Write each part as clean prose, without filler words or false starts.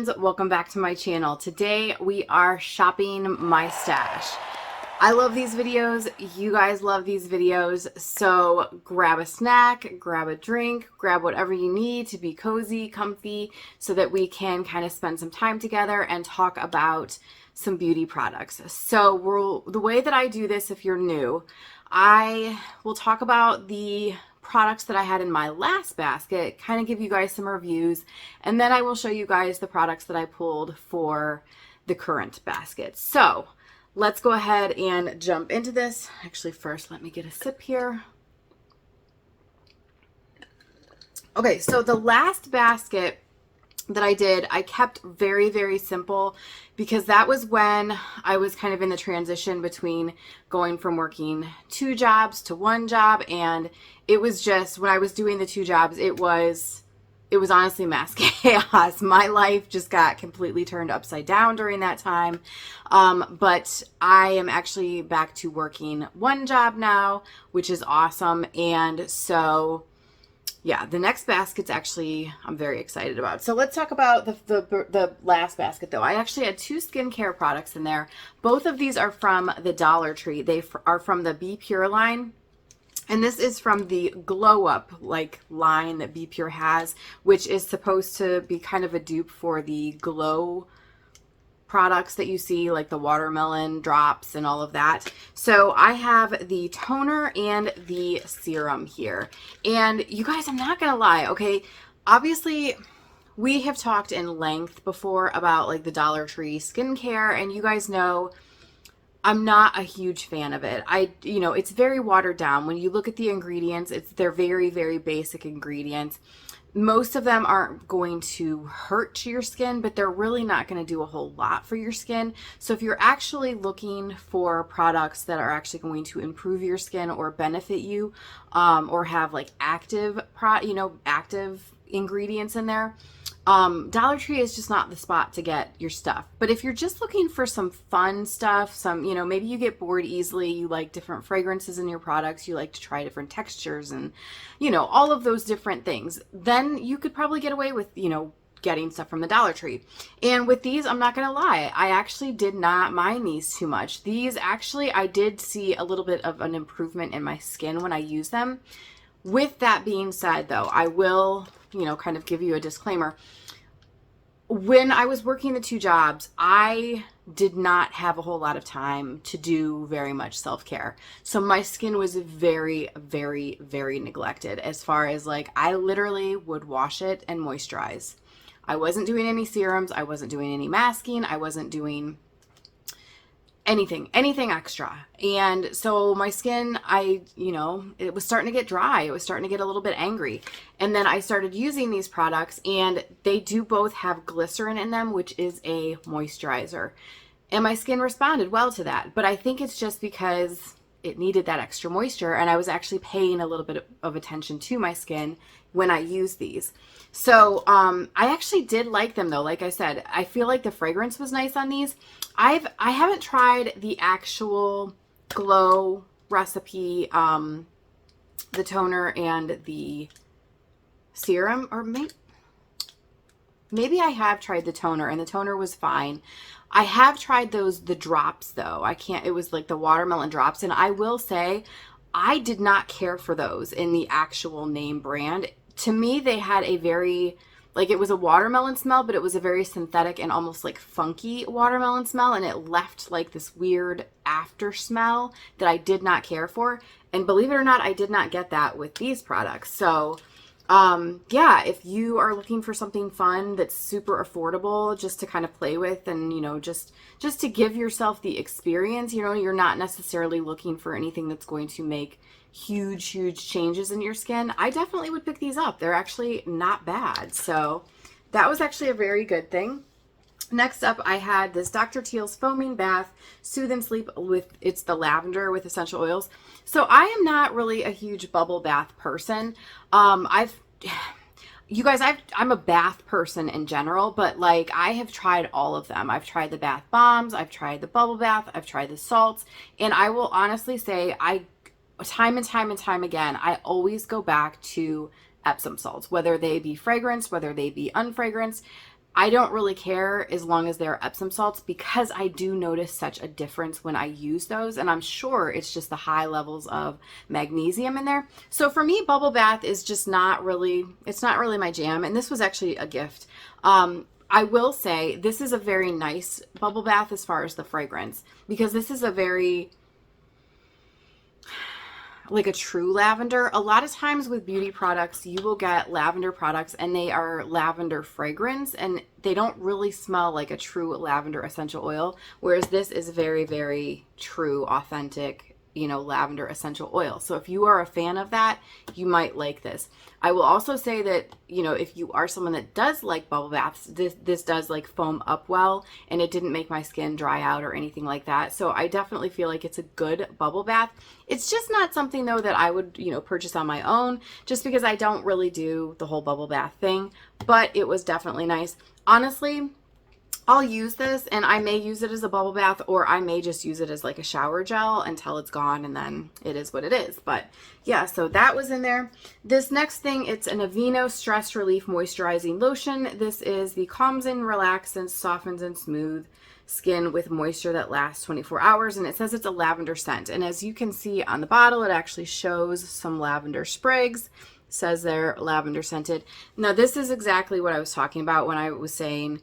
friends, welcome back to my channel. Today we are shopping my stash. I love these videos, you guys love these videos, so grab a snack, grab a drink, grab whatever you need to be cozy, comfy, so that we can kind of spend some time together and talk about some beauty products. So the way that I do this, if you're new, I will talk about the products that I had in my last basket, kind of give you guys some reviews, and then I will show you guys the products that I pulled for the current basket. So let's go ahead and jump into this. Actually, first, let me get a sip here. Okay, so the last basket that I did, I kept very, very simple because that was when I was kind of in the transition between going from working 2 jobs to 1 job. And it was just, when I was doing the 2 jobs, it was honestly mass chaos. My life just got completely turned upside down during that time. But I am actually back to working 1 job now, which is awesome. And so yeah, the next basket's actually, I'm very excited about. So let's talk about the last basket though. I actually had 2 skincare products in there. Both of these are from the Dollar Tree. They are from the Be Pure line. And this is from the Glow Up line that Be Pure has, which is supposed to be kind of a dupe for the Glow products that you see, like the watermelon drops and all of that. So I have the toner and the serum here. And you guys, I'm not gonna lie, okay? Obviously, we have talked in length before about like the Dollar Tree skincare, and you guys know I'm not a huge fan of it. It's very watered down. When you look at the ingredients, they're very, very basic ingredients. Most of them aren't going to hurt your skin, but they're really not going to do a whole lot for your skin. So if you're actually looking for products that are actually going to improve your skin or benefit you, or have like active ingredients in there, Dollar Tree is just not the spot to get your stuff. But if you're just looking for some fun stuff, maybe you get bored easily, you like different fragrances in your products, you like to try different textures and, all of those different things, then you could probably get away with, getting stuff from the Dollar Tree. And with these, I'm not going to lie, I actually did not mind these too much. These actually, I did see a little bit of an improvement in my skin when I use them. With that being said, though, I will, kind of give you a disclaimer. When I was working the 2 jobs, I did not have a whole lot of time to do very much self-care. So my skin was very, very, very neglected as far as I literally would wash it and moisturize. I wasn't doing any serums. I wasn't doing any masking. I wasn't doing anything extra. And so my skin, it was starting to get dry. It was starting to get a little bit angry. And then I started using these products, and they do both have glycerin in them, which is a moisturizer. And my skin responded well to that. But I think it's just because it needed that extra moisture, and I was actually paying a little bit of attention to my skin when I used these. So I actually did like them though. Like I said, I feel like the fragrance was nice on these. I haven't tried the actual Glow recipe, the toner and the serum, or maybe I have tried the toner, and the toner was fine. I have tried the drops though. It was like the watermelon drops, and I will say I did not care for those in the actual name brand. To me, they had a very, it was a watermelon smell, but it was a very synthetic and almost funky watermelon smell, and it left this weird after smell that I did not care for. And believe it or not, I did not get that with these products. So yeah, if you are looking for something fun that's super affordable just to kind of play with and, just to give yourself the experience, you're not necessarily looking for anything that's going to make huge changes in your skin, I definitely would pick these up. They're actually not bad. So that was actually a very good thing. Next up, I had this Dr. Teal's Foaming Bath Soothe and Sleep it's the lavender with essential oils. So I am not really a huge bubble bath person. I'm a bath person in general, but I have tried all of them. I've tried the bath bombs, I've tried the bubble bath, I've tried the salts, and I will honestly say time and time again, I always go back to Epsom salts, whether they be fragranced, whether they be unfragranced. I don't really care as long as they're Epsom salts, because I do notice such a difference when I use those. And I'm sure it's just the high levels of magnesium in there. So for me, bubble bath is just not really, it's not really my jam. And this was actually a gift. I will say this is a very nice bubble bath as far as the fragrance, because this is a very, like a true lavender. A lot of times with beauty products, you will get lavender products and they are lavender fragrance and they don't really smell like a true lavender essential oil. Whereas this is very, very true, authentic, lavender essential oil. So if you are a fan of that, you might like this. I will also say that, if you are someone that does like bubble baths, this does like foam up well, and it didn't make my skin dry out or anything like that. So I definitely feel like it's a good bubble bath. It's just not something though that I would, purchase on my own, just because I don't really do the whole bubble bath thing, but it was definitely nice. Honestly, I'll use this and I may use it as a bubble bath, or I may just use it as like a shower gel until it's gone, and then it is what it is. But yeah, so that was in there. This next thing, it's an Aveeno Stress Relief Moisturizing Lotion. This is the calms and relaxes, softens and smooth skin with moisture that lasts 24 hours. And it says it's a lavender scent. And as you can see on the bottle, it actually shows some lavender sprigs. It says they're lavender scented. Now this is exactly what I was talking about when I was saying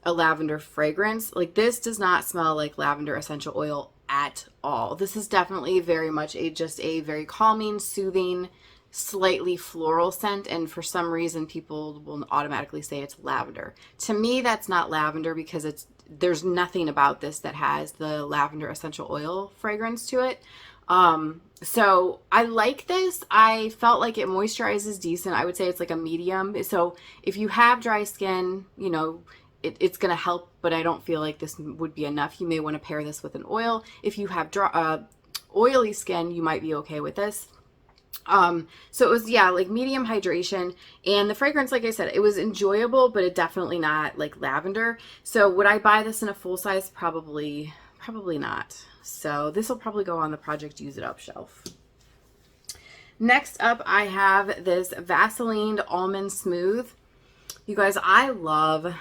a lavender fragrance. Like, this does not smell like lavender essential oil at all. This is definitely very much just a very calming, soothing, slightly floral scent, and for some reason people will automatically say it's lavender. To me, that's not lavender, because there's nothing about this that has the lavender essential oil fragrance to it. So I like this. I felt like it moisturizes decent. I would say it's like a medium. So if you have dry skin, it's going to help, but I don't feel like this would be enough. You may want to pair this with an oil. If you have oily skin, you might be okay with this. So it was, like medium hydration, and the fragrance, like I said, it was enjoyable, but it definitely not like lavender. So would I buy this in a full size? Probably not. So this will probably go on the Project Use It Up shelf. Next up, I have this Vaseline Almond Smooth. You guys, I love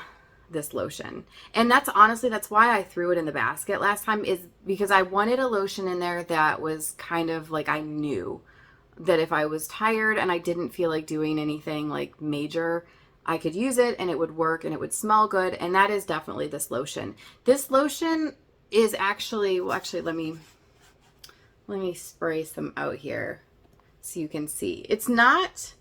this lotion, and that's why I threw it in the basket last time, is because I wanted a lotion in there that was kind of like, I knew that if I was tired and I didn't feel like doing anything like major, I could use it and it would work and it would smell good. And that is definitely this lotion. This lotion is actually, let me spray some out here so you can see. It's not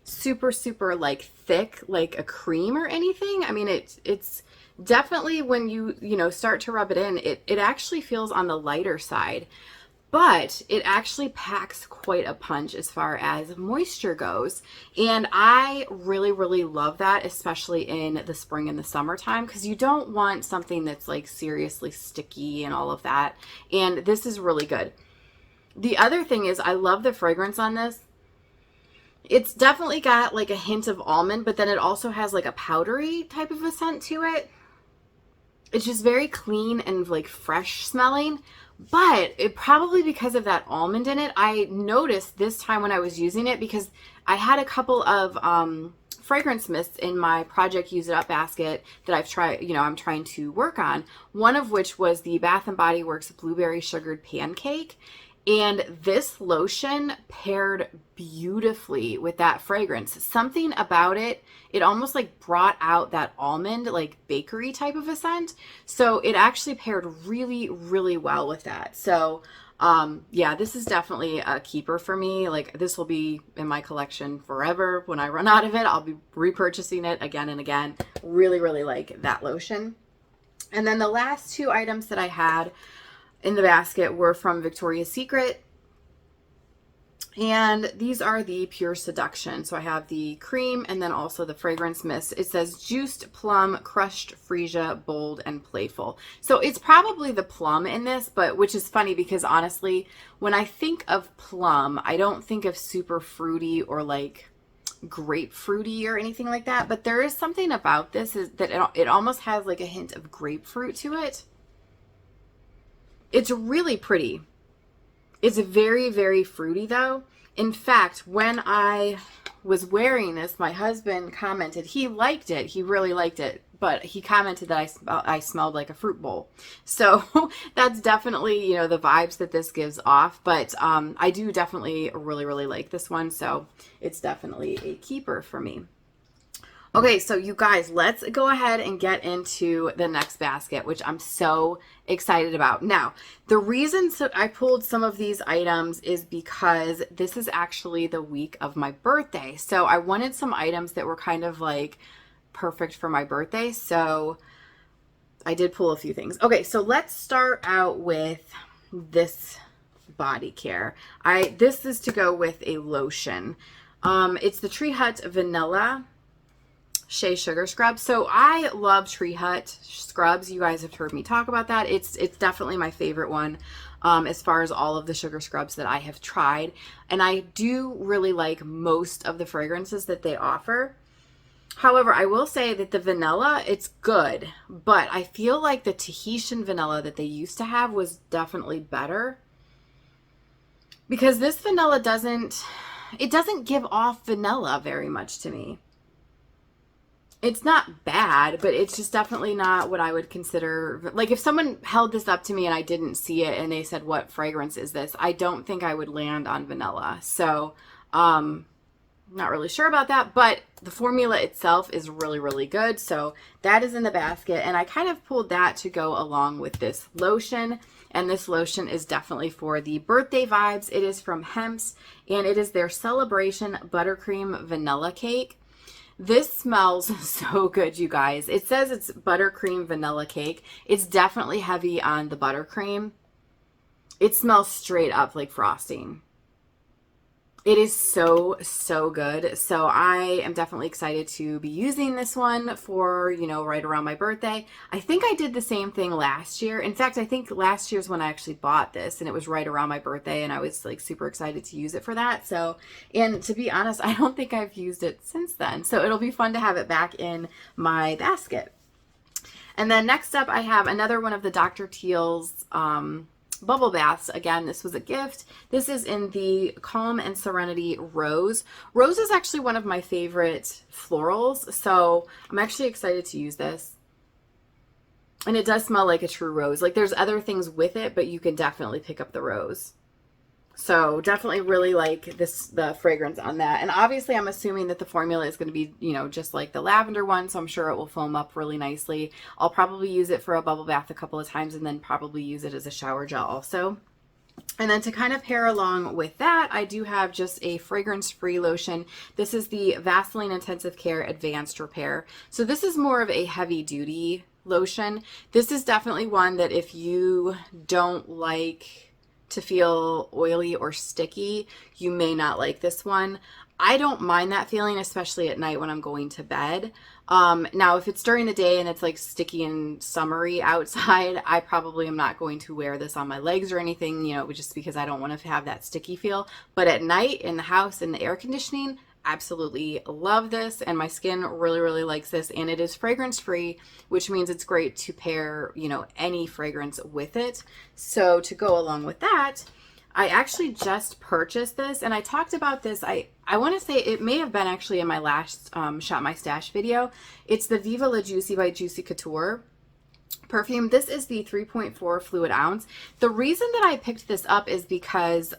super like thick like a cream or anything. I mean, it's definitely, when you start to rub it in, it actually feels on the lighter side, but it actually packs quite a punch as far as moisture goes. And I really love that, especially in the spring and the summertime, because you don't want something that's like seriously sticky and all of that. And this is really good. The other thing is, I love the fragrance on this. It's definitely got like a hint of almond, but then it also has like a powdery type of a scent to it. It's just very clean and like fresh smelling, but it probably, because of that almond in it, I noticed this time when I was using it, because I had a couple of fragrance mists in my Project Use It Up basket that I've tried, I'm trying to work on. One of which was the Bath and Body Works Blueberry Sugared Pancake. And this lotion paired beautifully with that fragrance. Something about it, it almost like brought out that almond, like bakery type of a scent. So it actually paired really well with that. So yeah, this is definitely a keeper for me. Like, this will be in my collection forever. When I run out of it, I'll be repurchasing it again and again. Really like that lotion. And then the last two items that I had in the basket were from Victoria's Secret, and these are the Pure Seduction. So I have the cream and then also the fragrance mist. It says Juiced Plum, Crushed Freesia, Bold and Playful. So it's probably the plum in this, but which is funny because honestly, when I think of plum, I don't think of super fruity or like grapefruity or anything like that. But there is something about this is that it almost has like a hint of grapefruit to it. It's really pretty. It's very fruity though. In fact, when I was wearing this, my husband commented he liked it. He really liked it. but he commented that I smelled like a fruit bowl. So that's definitely, you know, the vibes that this gives off. But I do definitely really, really like this one. So it's definitely a keeper for me. Okay, so you guys, let's go ahead and get into the next basket, which I'm so excited about. Now, the reason I pulled some of these items is because this is actually the week of my birthday. So I wanted some items that were kind of like perfect for my birthday. So I did pull a few things. Okay, so let's start out with this body care. This is to go with a lotion. It's the Tree Hut Vanilla Shea Sugar Scrub. So I love Tree Hut scrubs. You guys have heard me talk about that. It's definitely my favorite one as far as all of the sugar scrubs that I have tried. And I do really like most of the fragrances that they offer. However, I will say that the vanilla, it's good, but I feel like the Tahitian vanilla that they used to have was definitely better, because this vanilla doesn't give off vanilla very much to me. It's not bad, but it's just definitely not what I would consider. Like, if someone held this up to me and I didn't see it and they said, what fragrance is this? I don't think I would land on vanilla. So, not really sure about that, but the formula itself is really, really good. So that is in the basket. And I kind of pulled that to go along with this lotion. And this lotion is definitely for the birthday vibes. It is from Hempz, and it is their Celebration Buttercream Vanilla Cake. This smells so good, you guys. It says it's buttercream vanilla cake. It's definitely heavy on the buttercream. It smells straight up like frosting. It is so, so good. So I am definitely excited to be using this one for, you know, right around my birthday. I think I did the same thing last year. In fact, I think last year's when I actually bought this, and it was right around my birthday, and I was like super excited to use it for that. So, and to be honest, I don't think I've used it since then. So it'll be fun to have it back in my basket. And then next up, I have another one of the Dr. Teal's bubble baths. Again, this was a gift. This is in the Calm and Serenity Rose. Rose is actually one of my favorite florals, so I'm actually excited to use this. And it does smell like a true rose. Like, there's other things with it, but you can definitely pick up the rose. So definitely really like the fragrance on that. And obviously I'm assuming that the formula is going to be, you know, just like the lavender one. So I'm sure it will foam up really nicely. I'll probably use it for a bubble bath a couple of times, and then probably use it as a shower gel also. And then to kind of pair along with that, I do have just a fragrance-free lotion. This is the Vaseline Intensive Care Advanced Repair. So this is more of a heavy-duty lotion. This is definitely one that if you don't like to feel oily or sticky, you may not like this one. I don't mind that feeling, especially at night when I'm going to bed. Now, if it's during the day and it's like sticky and summery outside, I probably am not going to wear this on my legs or anything, you know, just because I don't want to have that sticky feel. But at night in the house, in the air conditioning, absolutely love this, and my skin really, really likes this. And it is fragrance free, which means it's great to pair, you know, any fragrance with it. So to go along with that, I actually just purchased this, and I talked about this. I want to say it may have been actually in my last Shop My Stash video. It's the Viva La Juicy by Juicy Couture perfume. This is the 3.4 fluid ounce. The reason that I picked this up is because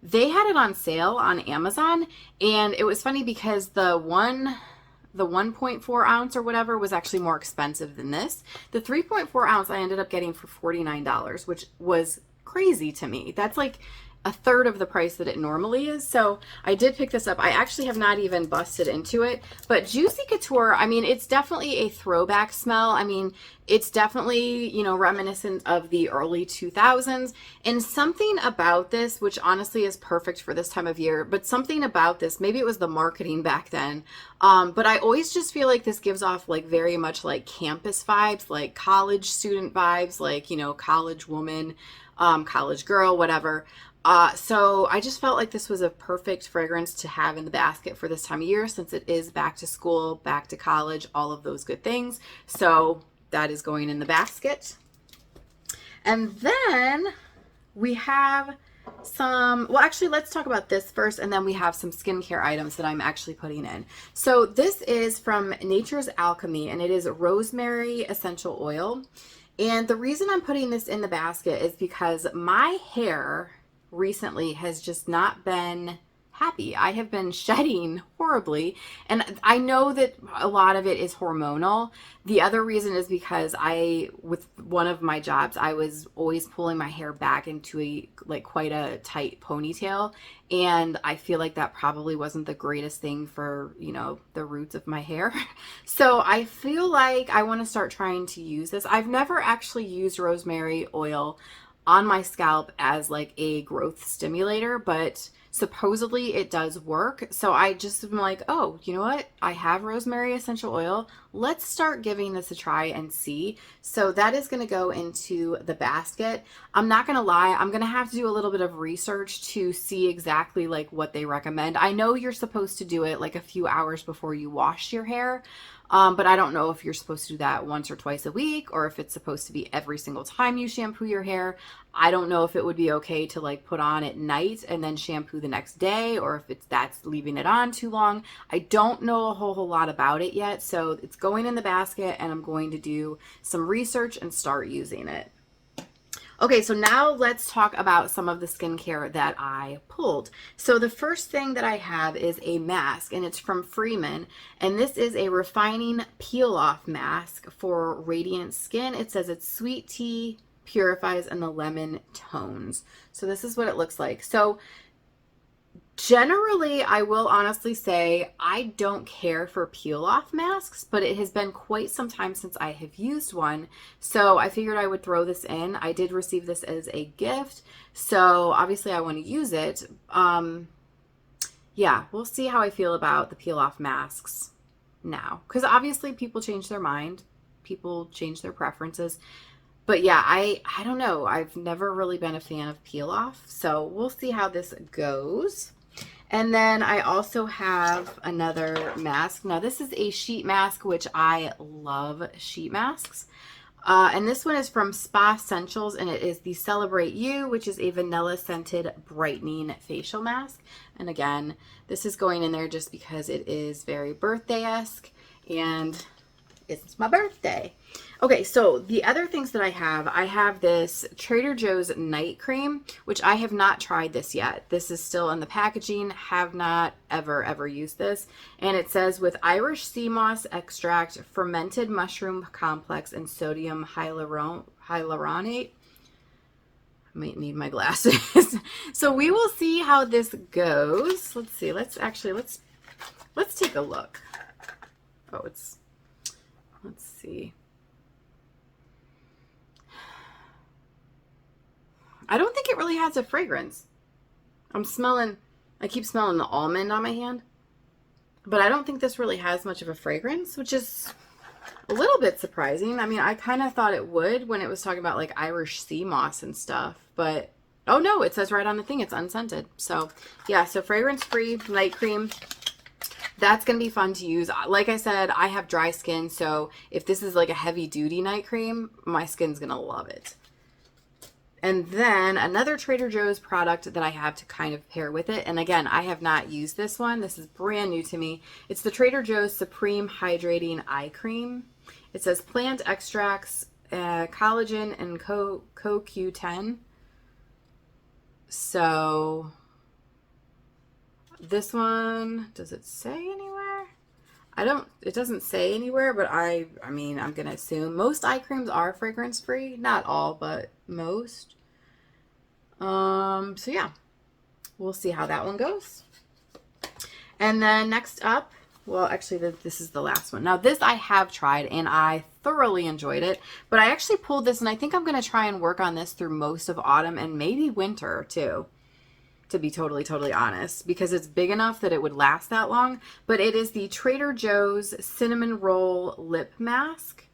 they had it on sale on Amazon, and it was funny because the 1.4 ounce or whatever was actually more expensive than this. The 3.4 ounce I ended up getting for $49, which was crazy to me. That's like a third of the price that it normally is. So I did pick this up. I actually have not even busted into it, but Juicy Couture, I mean, it's definitely a throwback smell. I mean, it's definitely, you know, reminiscent of the early 2000s, and something about this, which honestly is perfect for this time of year, but something about this, maybe it was the marketing back then, but I always just feel like this gives off like very much like campus vibes, like college student vibes, like, you know, college woman, college girl, whatever. So I just felt like this was a perfect fragrance to have in the basket for this time of year, since it is back to school, back to college, all of those good things. So that is going in the basket. And then we have well, actually, let's talk about this first, and then we have some skincare items that I'm actually putting in. So this is from Nature's Alchemy, and it is rosemary essential oil. And the reason I'm putting this in the basket is because my hair recently has just not been happy. I have been shedding horribly, and I know that a lot of it is hormonal. The other reason is because with one of my jobs, I was always pulling my hair back into quite a tight ponytail, and I feel like that probably wasn't the greatest thing for, the roots of my hair. So I feel like I want to start trying to use this. I've never actually used rosemary oil on my scalp as like a growth stimulator, but supposedly it does work. So I just am like, oh, you know what? I have rosemary essential oil. Let's start giving this a try and see. So that is going to go into the basket. I'm not going to lie. I'm going to have to do a little bit of research to see exactly like what they recommend. I know you're supposed to do it like a few hours before you wash your hair. But I don't know if you're supposed to do that once or twice a week, or if it's supposed to be every single time you shampoo your hair. I don't know if it would be okay to like put on at night and then shampoo the next day, or if that's leaving it on too long. I don't know a whole lot about it yet. So it's going in the basket, and I'm going to do some research and start using it. Okay, so now let's talk about some of the skincare that I pulled. So the first thing that I have is a mask, and it's from Freeman, and this is a refining peel-off mask for radiant skin. It says it's sweet tea, purifies, and the lemon tones. So this is what it looks like. So generally, I will honestly say I don't care for peel-off masks, but it has been quite some time since I have used one, so I figured I would throw this in. I did receive this as a gift, so obviously I want to use it. Yeah, we'll see how I feel about the peel-off masks now, because obviously people change their mind, people change their preferences. But yeah, I don't know. I've never really been a fan of peel-off, so we'll see how this goes. And then I also have another mask. Now this is a sheet mask, which I love sheet masks. And this one is from Spa Essentials, and it is the Celebrate You, which is a vanilla scented brightening facial mask. And again, this is going in there just because it is very birthday-esque, and it's my birthday. Okay, so the other things that I have this Trader Joe's night cream, which I have not tried this yet. This is still in the packaging. Have not ever used this. And it says with Irish sea moss extract, fermented mushroom complex, and sodium hyaluronate. I might need my glasses. So we will see how this goes. Let's see. Let's take a look. Oh, let's see. I don't think it really has a fragrance. I keep smelling the almond on my hand, but I don't think this really has much of a fragrance, which is a little bit surprising. I mean, I kind of thought it would when it was talking about like Irish sea moss and stuff, but oh no, it says right on the thing it's unscented. So yeah, so fragrance-free night cream. That's going to be fun to use. Like I said, I have dry skin, so if this is like a heavy-duty night cream, my skin's going to love it. And then another Trader Joe's product that I have to kind of pair with it. And again, I have not used this one. This is brand new to me. It's the Trader Joe's Supreme Hydrating Eye Cream. It says plant extracts, collagen, and CoQ10. So this one, does it say anywhere? It doesn't say anywhere, but I mean, I'm going to assume most eye creams are fragrance free. Not all, but most. So yeah, we'll see how that one goes. And then next up, well, actually this is the last one. Now this I have tried and I thoroughly enjoyed it, but I actually pulled this and I think I'm going to try and work on this through most of autumn and maybe winter too, to be totally honest, because it's big enough that it would last that long. But it is the Trader Joe's Cinnamon Roll Lip Mask.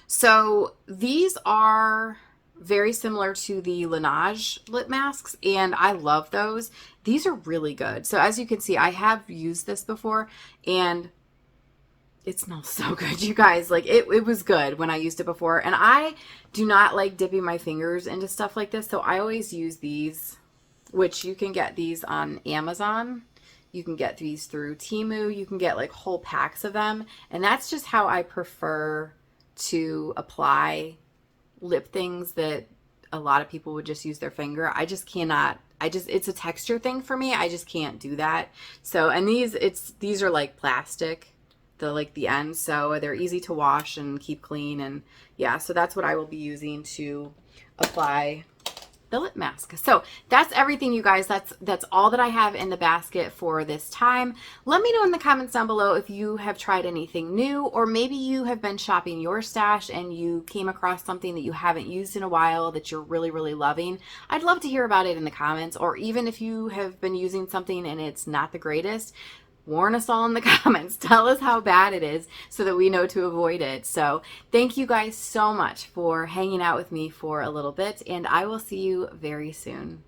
So these are very similar to the Laneige lip masks, and I love those. These are really good. So as you can see, I have used this before, and It smells so good, you guys. Like it was good when I used it before. And I do not like dipping my fingers into stuff like this. So I always use these, which you can get these on Amazon. You can get these through Temu. You can get like whole packs of them. And that's just how I prefer to apply lip things that a lot of people would just use their finger. I just cannot. It's a texture thing for me. I just can't do that. So, and these are like plastic, the ends, so they're easy to wash and keep clean. And yeah, so that's what I will be using to apply the lip mask. So that's everything, you guys. That's all that I have in the basket for this time. Let me know in the comments down below if you have tried anything new, or maybe you have been shopping your stash and you came across something that you haven't used in a while that you're really, really loving. I'd love to hear about it in the comments, or even if you have been using something and it's not the greatest, warn us all in the comments. Tell us how bad it is so that we know to avoid it. So thank you guys so much for hanging out with me for a little bit, and I will see you very soon.